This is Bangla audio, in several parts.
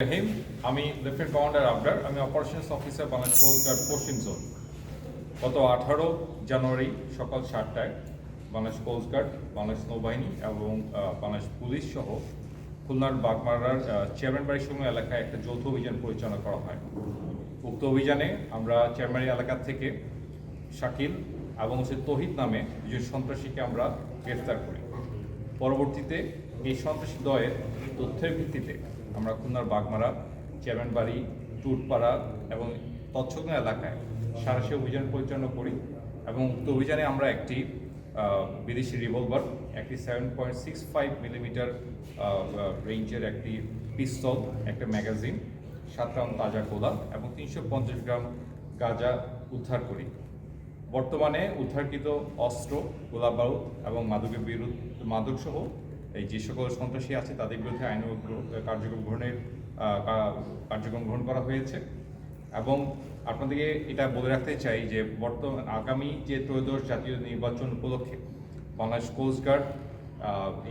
রহিম, আমি লেফটেন্যান্ট কমান্ডার আবরার। আমি operations officer Bangladesh coast guard পশ্চিম জোন। গত 18 জানুয়ারি সকাল 7টায় বাংলাদেশ কোস্ট গার্ড, বাংলাদেশ নৌবাহিনী এবং বাংলাদেশ পুলিশ সহ খুলনার বাগমারার চেয়ারম্যানবাড়ি সংলগ্ন এলাকায় একটা যৌথ অভিযান পরিচালনা করা হয়। উক্ত অভিযানে আমরা চেয়ারম্যানবাড়ি এলাকা থেকে শাকিল এবং তৌহিদ নামে দুজন সন্ত্রাসীকে আমরা গ্রেফতার করি। পরবর্তীতে এই সন্ত্রাসী দলের তথ্যের ভিত্তিতে আমরা খুলনার বাগমারা, চেয়ারম্যানবাড়ি, টুটপাড়া এবং তৎসংলগ্ন এলাকায় সাঁড়াশি অভিযান পরিচালনা করি এবং উক্ত অভিযানে আমরা একটি বিদেশি রিভলভার, একটি 7.65 মিলিমিটার রেঞ্জের একটি পিস্তল, একটা ম্যাগাজিন, 7 রাউন্ড তাজা গোলা এবং 350 গ্রাম গাঁজা উদ্ধার করি। বর্তমানে উদ্ধারকৃত অস্ত্র, গোলাবারুদ এবং মাদকসহ এই যে সকল সন্ত্রাসী আছে তাদের বিরুদ্ধে আইন কার্যক্রম গ্রহণ করা হয়েছে। এবং আপনাদেরকে এটা বলে রাখতে চাই যে আগামী যে ত্রয়োদশ জাতীয় নির্বাচন উপলক্ষে বাংলাদেশ কোস্ট গার্ড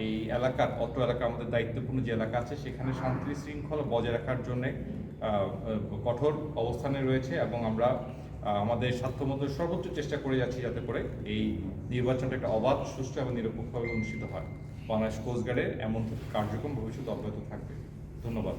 এই অত্র এলাকা আমাদের দায়িত্বপূর্ণ যে এলাকা আছে সেখানে শান্তি শৃঙ্খলা বজায় রাখার জন্য কঠোর অবস্থানে রয়েছে এবং আমরা আমাদের সাধ্যমতো সর্বোচ্চ চেষ্টা করে যাচ্ছি যাতে করে এই নির্বাচনটা একটা অবাধ, সুষ্ঠু এবং নিরপেক্ষভাবে অনুষ্ঠিত হয়। বাংলাদেশ কোস্ট গার্ডের এমন কার্যক্রম ভবিষ্যতে অব্যাহত থাকবে। ধন্যবাদ।